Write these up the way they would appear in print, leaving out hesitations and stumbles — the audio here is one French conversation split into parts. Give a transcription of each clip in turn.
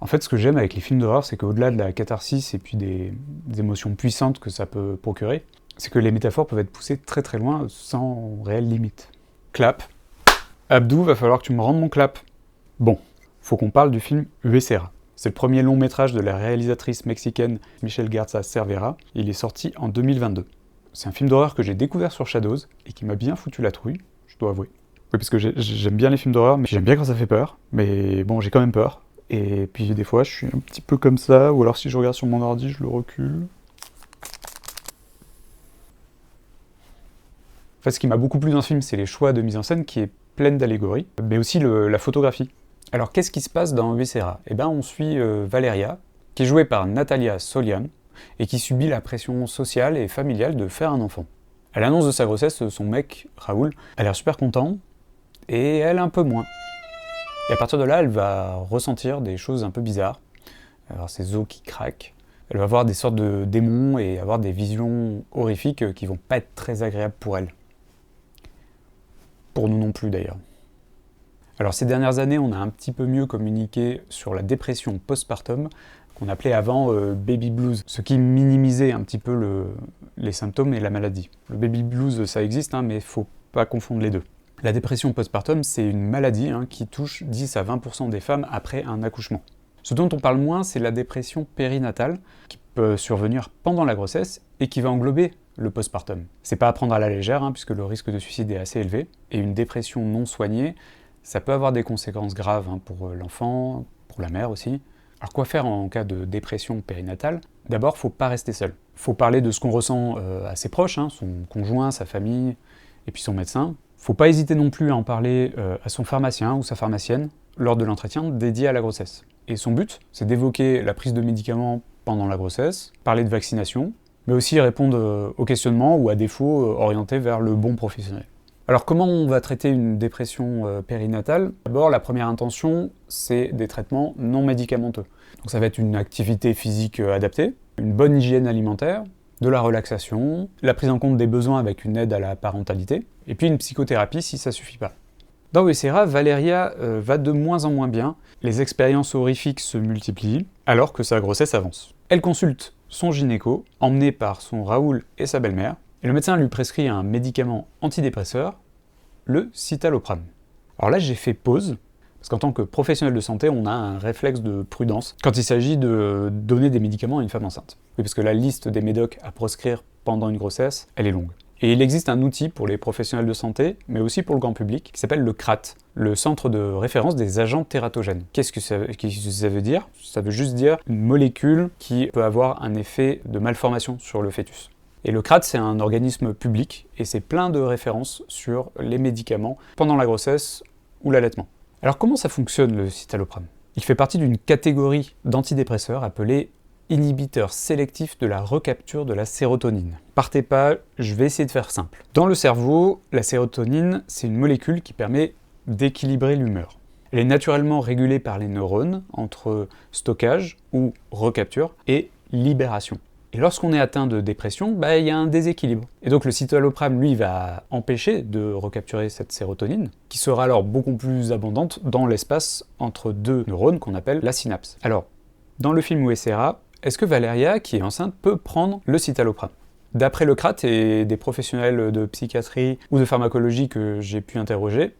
En fait, ce que j'aime avec les films d'horreur, c'est qu'au-delà de la catharsis et puis des émotions puissantes que ça peut procurer, c'est que les métaphores peuvent être poussées très très loin sans réelle limite. Clap. Abdou, va falloir que tu me rendes mon clap. Bon, faut qu'on parle du film Huesera. C'est le premier long métrage de la réalisatrice mexicaine Michelle Garza Cervera. Il est sorti en 2022. C'est un film d'horreur que j'ai découvert sur Shadows et qui m'a bien foutu la trouille, je dois avouer. Oui, parce que j'aime bien les films d'horreur, mais j'aime bien quand ça fait peur. Mais bon, j'ai quand même peur. Et puis des fois, je suis un petit peu comme ça, ou alors si je regarde sur mon ordi, je le recule. En fait, ce qui m'a beaucoup plu dans ce film, c'est les choix de mise en scène qui est pleine d'allégories, mais aussi la photographie. Alors, qu'est-ce qui se passe dans Huesera ? Eh ben, on suit Valeria, qui est jouée par Natalia Solian, et qui subit la pression sociale et familiale de faire un enfant. À l'annonce de sa grossesse, son mec, Raoul, a l'air super content, et elle un peu moins. Et à partir de là, elle va ressentir des choses un peu bizarres, avoir ses os qui craquent, elle va voir des sortes de démons et avoir des visions horrifiques qui vont pas être très agréables pour elle. Pour nous non plus d'ailleurs. Alors ces dernières années, on a un petit peu mieux communiqué sur la dépression postpartum, qu'on appelait avant baby blues, ce qui minimisait un petit peu les symptômes et la maladie. Le baby blues, ça existe, mais il faut pas confondre les deux. La dépression postpartum, c'est une maladie qui touche 10 à 20% des femmes après un accouchement. Ce dont on parle moins, c'est la dépression périnatale, qui peut survenir pendant la grossesse et qui va englober le postpartum. C'est pas à prendre à la légère, puisque le risque de suicide est assez élevé, et une dépression non soignée, ça peut avoir des conséquences graves pour l'enfant, pour la mère aussi. Alors quoi faire en cas de dépression périnatale ? D'abord, faut pas rester seul. Faut parler de ce qu'on ressent à ses proches, son conjoint, sa famille, et puis son médecin. Faut pas hésiter non plus à en parler à son pharmacien ou sa pharmacienne lors de l'entretien dédié à la grossesse. Et son but, c'est d'évoquer la prise de médicaments pendant la grossesse, parler de vaccination, mais aussi répondre aux questionnements ou à défaut orienter vers le bon professionnel. Alors comment on va traiter une dépression périnatale ? D'abord, la première intention, c'est des traitements non médicamenteux. Donc ça va être une activité physique adaptée, une bonne hygiène alimentaire, de la relaxation, la prise en compte des besoins avec une aide à la parentalité, et puis une psychothérapie si ça suffit pas. Dans Huesera, Valeria va de moins en moins bien, les expériences horrifiques se multiplient, alors que sa grossesse avance. Elle consulte son gynéco, emmené par son Raoul et sa belle-mère, et le médecin lui prescrit un médicament antidépresseur, le citalopram. Alors là, j'ai fait pause, parce qu'en tant que professionnel de santé, on a un réflexe de prudence quand il s'agit de donner des médicaments à une femme enceinte. Oui, parce que la liste des médocs à prescrire pendant une grossesse, elle est longue. Et il existe un outil pour les professionnels de santé, mais aussi pour le grand public, qui s'appelle le CRAT, le Centre de référence des agents tératogènes. Qu'est-ce que ça veut dire ? Ça veut juste dire une molécule qui peut avoir un effet de malformation sur le fœtus. Et le CRAT, c'est un organisme public, et c'est plein de références sur les médicaments pendant la grossesse ou l'allaitement. Alors comment ça fonctionne le citalopram ? Il fait partie d'une catégorie d'antidépresseurs appelée inhibiteur sélectif de la recapture de la sérotonine. Partez pas, je vais essayer de faire simple. Dans le cerveau, la sérotonine, c'est une molécule qui permet d'équilibrer l'humeur. Elle est naturellement régulée par les neurones entre stockage ou recapture et libération. Et lorsqu'on est atteint de dépression, il y a un déséquilibre. Et donc le citalopram, lui, va empêcher de recapturer cette sérotonine, qui sera alors beaucoup plus abondante dans l'espace entre deux neurones qu'on appelle la synapse. Alors, dans le film Huesera, est-ce que Valeria, qui est enceinte, peut prendre le citalopram ? D'après le CRAT et des professionnels de psychiatrie ou de pharmacologie que j'ai pu interroger,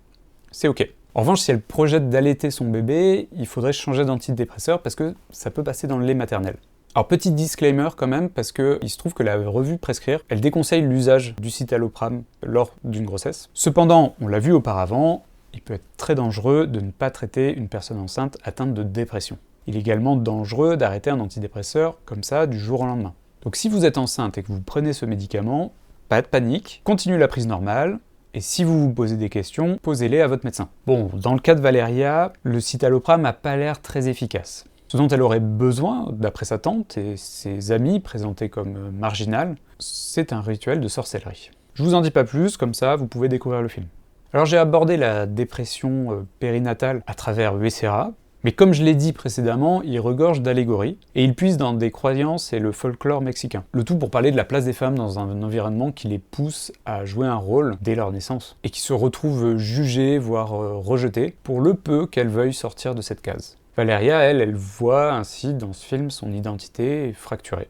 c'est OK. En revanche, si elle projette d'allaiter son bébé, il faudrait changer d'antidépresseur parce que ça peut passer dans le lait maternel. Alors petit disclaimer quand même, parce qu'il se trouve que la revue Prescrire, elle déconseille l'usage du citalopram lors d'une grossesse. Cependant, on l'a vu auparavant, il peut être très dangereux de ne pas traiter une personne enceinte atteinte de dépression. Il est également dangereux d'arrêter un antidépresseur comme ça du jour au lendemain. Donc si vous êtes enceinte et que vous prenez ce médicament, pas de panique, continuez la prise normale, et si vous vous posez des questions, posez-les à votre médecin. Bon, dans le cas de Valeria, le citalopram n'a pas l'air très efficace. Ce dont elle aurait besoin, d'après sa tante et ses amis présentés comme marginales, c'est un rituel de sorcellerie. Je vous en dis pas plus, comme ça vous pouvez découvrir le film. Alors j'ai abordé la dépression périnatale à travers Huesera, mais comme je l'ai dit précédemment, il regorge d'allégories, et il puise dans des croyances et le folklore mexicain. Le tout pour parler de la place des femmes dans un environnement qui les pousse à jouer un rôle dès leur naissance, et qui se retrouvent jugées, voire rejetées, pour le peu qu'elles veuillent sortir de cette case. Valeria, elle voit ainsi dans ce film son identité fracturée.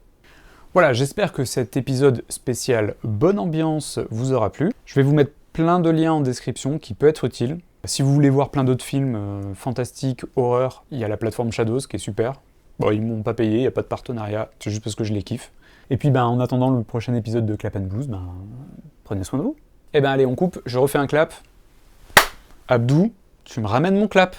Voilà, j'espère que cet épisode spécial Bonne Ambiance vous aura plu. Je vais vous mettre plein de liens en description qui peut être utile. Si vous voulez voir plein d'autres films fantastiques, horreur, il y a la plateforme Shadows qui est super. Bon, ils m'ont pas payé, il n'y a pas de partenariat, c'est juste parce que je les kiffe. Et puis en attendant le prochain épisode de Clap and Blues, prenez soin de vous. Et allez, on coupe, je refais un clap. Abdou, tu me ramènes mon clap.